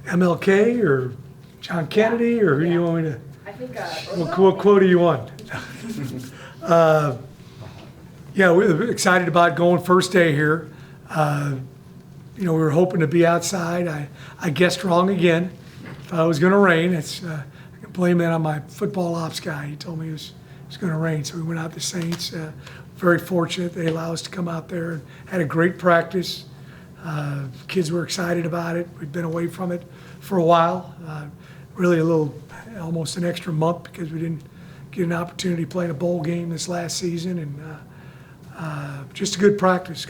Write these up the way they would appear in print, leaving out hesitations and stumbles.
MLK or John Kennedy, or who do you want me to? I think, What quote do you want? Yeah, we're excited about going first day here. We were hoping to be outside. I guessed wrong again. Thought it was going to rain. I can blame that on my football ops guy. He told me it was going to rain, so we went out to Saints. Very fortunate they allowed us to come out there and had a great practice. Kids were excited about it. We'd been away from it for a while. Really almost an extra month because we didn't get an opportunity to play in a bowl game this last season, and just a good practice.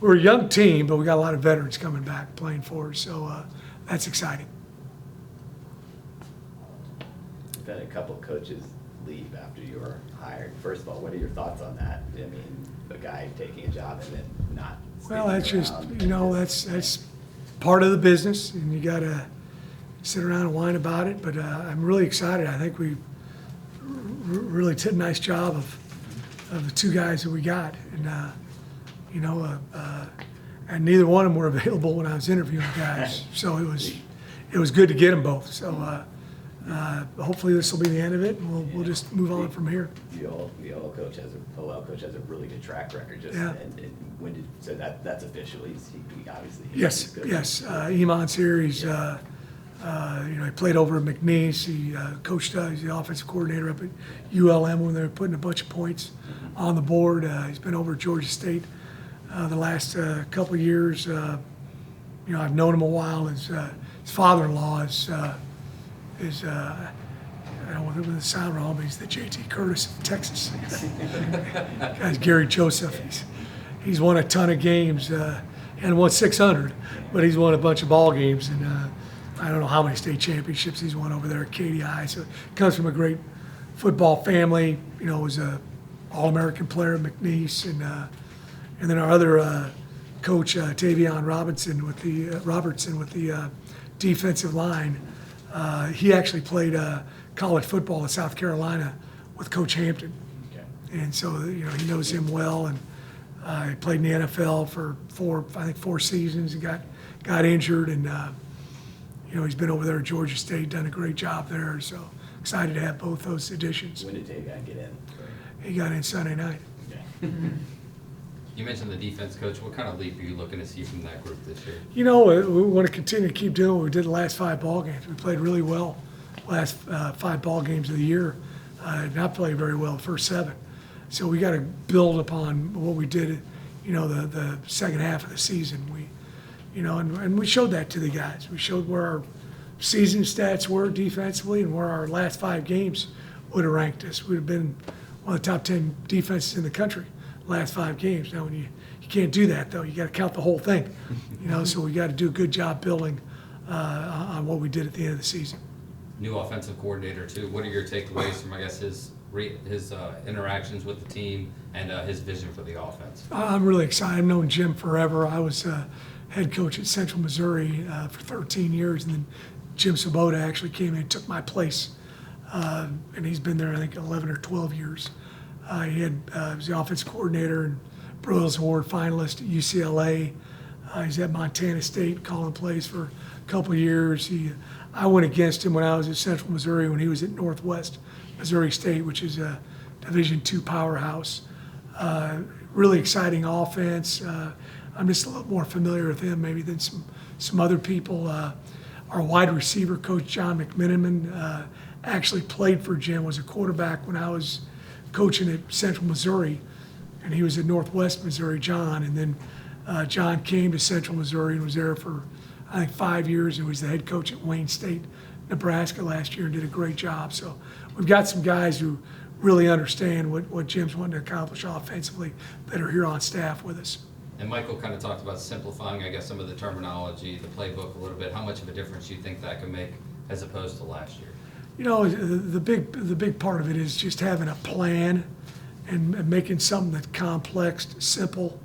We're a young team, but we got a lot of veterans coming back playing for us, so that's exciting. You've had a couple coaches leave after you were hired. First of all, what are your thoughts on that? I mean, a guy taking a job and then not Well, that's sticking just, around. that's part of the business, and you gotta sit around and whine about it, but I'm really excited. I think we really did a nice job of the two guys that we got, and and neither one of them were available when I was interviewing guys, so it was good to get them both. So hopefully this will be the end of it, and we'll just move on from here. The OL coach has a really good track record. Yeah. And so that's official. He obviously. Yes, good. yes. Iman's here. He's he played over at McNeese. He coached. He's the offensive coordinator up at ULM when they were putting a bunch of points on the board. He's been over at Georgia State the last couple of years. I've known him a while. His father-in-law is I don't want to sound wrong, but he's the J.T. Curtis of Texas. Guy's Gary Joseph. He's won a ton of games and won 600, but he's won a bunch of ball games, and I don't know how many state championships he's won over there at KDI. So he comes from a great football family. Was a All-American player at McNeese, and then our other coach Tavion Robertson with the defensive line. He actually played college football in South Carolina with Coach Hampton, and so he knows him well. And he played in the NFL for 4 seasons. He got injured, and he's been over there at Georgia State, done a great job there. So excited to have both those additions. When did Tavion get in? He got in Sunday night. Okay. You mentioned the defense coach. What kind of leap are you looking to see from that group this year? We want to continue to keep doing what we did the last 5 ball games. We played really well last 5 ball games of the year. Not played very well the first 7. So we got to build upon what we did, the second half of the season. And we showed that to the guys. We showed where our season stats were defensively and where our last 5 games would have ranked us. We'd have been one of the top 10 defenses in the country last 5 games. Now, when you can't do that, though, you got to count the whole thing. So we got to do a good job building on what we did at the end of the season. New offensive coordinator too. What are your takeaways from his interactions with the team and his vision for the offense? I'm really excited. I've known Jim forever. I was head coach at Central Missouri for 13 years, and then Jim Svoboda actually came in and took my place, and he's been there I think 11 or 12 years. He was the offensive coordinator and Broyles Award finalist at UCLA. He's at Montana State calling plays for a couple of years. I went against him when I was at Central Missouri when he was at Northwest Missouri State, which is a Division II powerhouse. Really exciting offense. I'm just a little more familiar with him maybe than some other people. Our wide receiver coach, John McMiniman, actually played for Jim, was a quarterback when I was coaching at Central Missouri, and he was at Northwest Missouri, John. And then John came to Central Missouri and was there for, I think, 5 years, and was the head coach at Wayne State, Nebraska last year, and did a great job. So we've got some guys who really understand what Jim's wanting to accomplish offensively that are here on staff with us. And Michael kind of talked about simplifying, I guess, some of the terminology, the playbook a little bit. How much of a difference do you think that can make as opposed to last year? The big part of it is just having a plan and making something that's complex simple.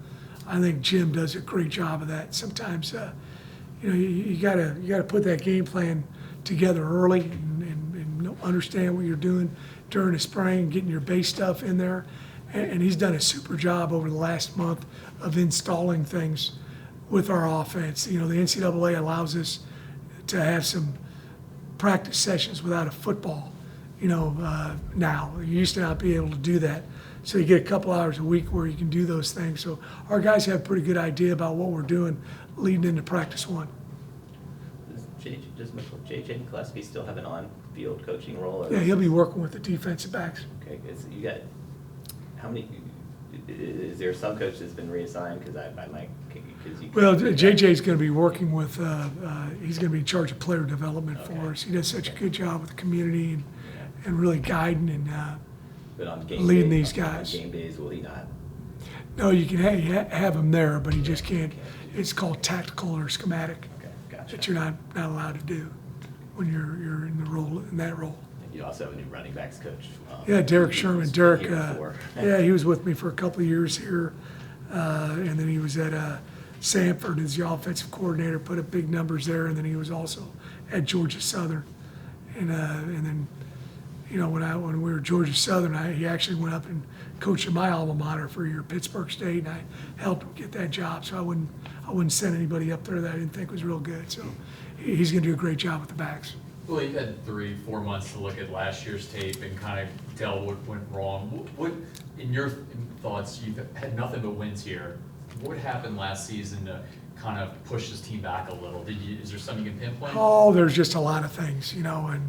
I think Jim does a great job of that. Sometimes, you gotta put that game plan together early and understand what you're doing during the spring, getting your base stuff in there. And he's done a super job over the last month of installing things with our offense. You know, the NCAA allows us to have some practice sessions without a football, now. You used to not be able to do that. So you get a couple hours a week where you can do those things. So our guys have a pretty good idea about what we're doing leading into practice one. Does J.J. Gillespie still have an on-field coaching role? Yeah, he'll be working with the defensive backs. Okay, you got, how many, is there some coach that's been reassigned? Because I might, because you. Well, JJ's going to be working with, he's going to be in charge of player development for us. He does such a good job with the community and really guiding and But on game leading days, these guys. On game days, will he not? No, you can have him there, but he just can't. It's called tactical or schematic Okay, gotcha. that you're not allowed to do when you're in that role. You also have a new running backs coach. Yeah, Derek Sherman. He's been Derek, here before. yeah, he was with me for a couple of years here, and then he was at Sanford as the offensive coordinator, put up big numbers there, and then he was also at Georgia Southern, and then, when we were Georgia Southern, he actually went up and coached at my alma mater for a year, Pittsburgh State, and I helped him get that job. So I wouldn't send anybody up there that I didn't think was real good. So he's going to do a great job with the backs. Well, you've had 3-4 months to look at last year's tape and kind of tell what went wrong. What, in your thoughts, you've had nothing but wins here. What happened last season to kind of push this team back a little? Is there something you can pinpoint? Oh, there's just a lot of things, and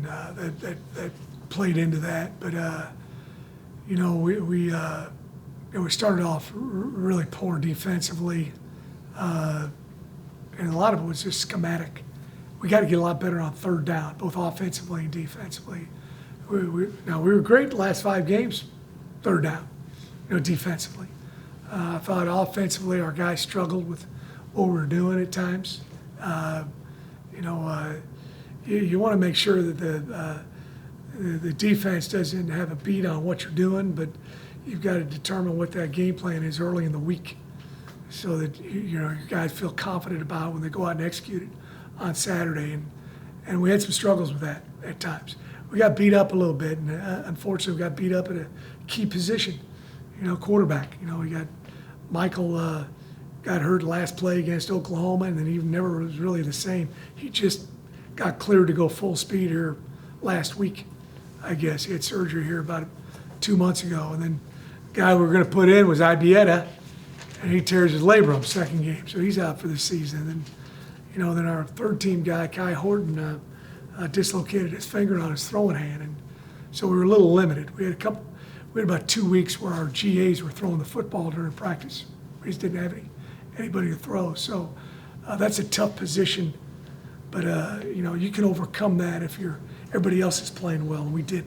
that played into that. But we started off really poor defensively, and a lot of it was just schematic. We got to get a lot better on third down, both offensively and defensively. We were great the last 5 games, third down, defensively. I thought offensively our guys struggled with what we were doing at times. You want to make sure that the defense doesn't have a beat on what you're doing, but you've got to determine what that game plan is early in the week so that your guys feel confident about it when they go out and execute it on Saturday. And we had some struggles with that at times. We got beat up a little bit, and unfortunately we got beat up at a key position, quarterback. We got Michael got hurt last play against Oklahoma, and then he never was really the same. He just got cleared to go full speed here last week, I guess. He had surgery here about 2 months ago, and then the guy we were going to put in was Ibieta, and he tears his labrum second game, so he's out for the season. And then our third team guy, Kai Horton, dislocated his finger on his throwing hand, and so we were a little limited. We had about 2 weeks where our GAs were throwing the football during practice. We just didn't have anybody to throw, so that's a tough position. But you can overcome that if everybody else is playing well, and we did.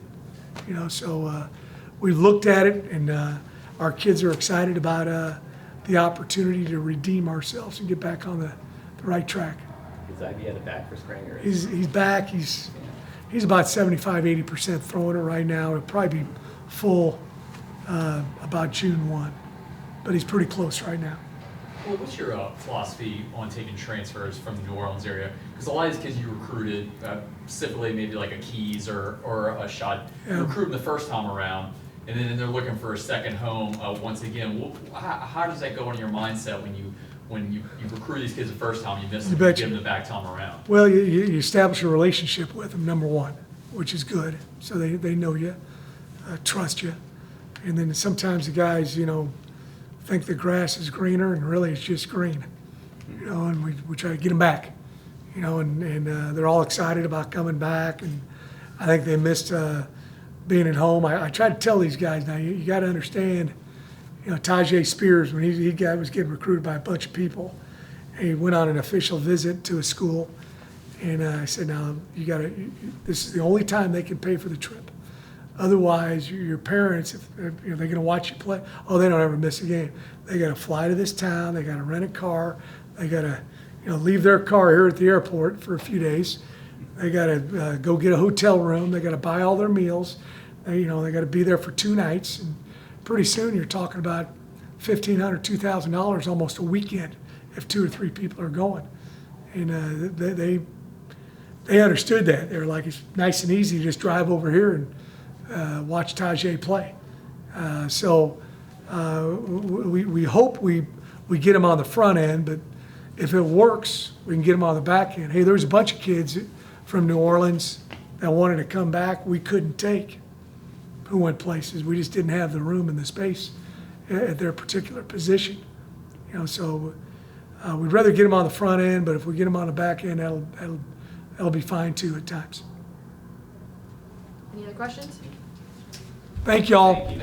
So we looked at it, and our kids are excited about the opportunity to redeem ourselves and get back on the right track. Is Ibieta back for spring? Or He's back. He's about 75-80% throwing it right now. He'll probably be full about June 1, but he's pretty close right now. Well, what's your philosophy on taking transfers from the New Orleans area? Because a lot of these kids you recruited, specifically maybe like a Keys or a Shot, you recruit them the first time around, and then they're looking for a second home once again. How does that go in your mindset when you recruit these kids the first time, you miss them, you give them the back time around? Well, you establish a relationship with them, number one, which is good. So they know you, trust you. And then sometimes the guys, think the grass is greener, and really it's just green. And we try to get them back. And they're all excited about coming back. And I think they missed being at home. I try to tell these guys now, you got to understand, Tajay Spears, when he was getting recruited by a bunch of people, he went on an official visit to a school, and I said, now this is the only time they can pay for the trip. Otherwise, your parents, if they're going to watch you play, they don't ever miss a game. They got to fly to this town. They got to rent a car. They got to, leave their car here at the airport for a few days. They got to go get a hotel room. They got to buy all their meals. They got to be there for 2 nights. And pretty soon you're talking about $1,500, $2,000 almost a weekend if 2 or 3 people are going. And they understood that. They were like, it's nice and easy to just drive over here and watch Tajay play. So we hope we get him on the front end, but if it works, we can get them on the back end. Hey, there was a bunch of kids from New Orleans that wanted to come back, we couldn't take, who went places. We just didn't have the room and the space at their particular position. You know, so we'd rather get them on the front end, but if we get them on the back end, that'll be fine too at times. Any other questions? Thank y'all. Thank you.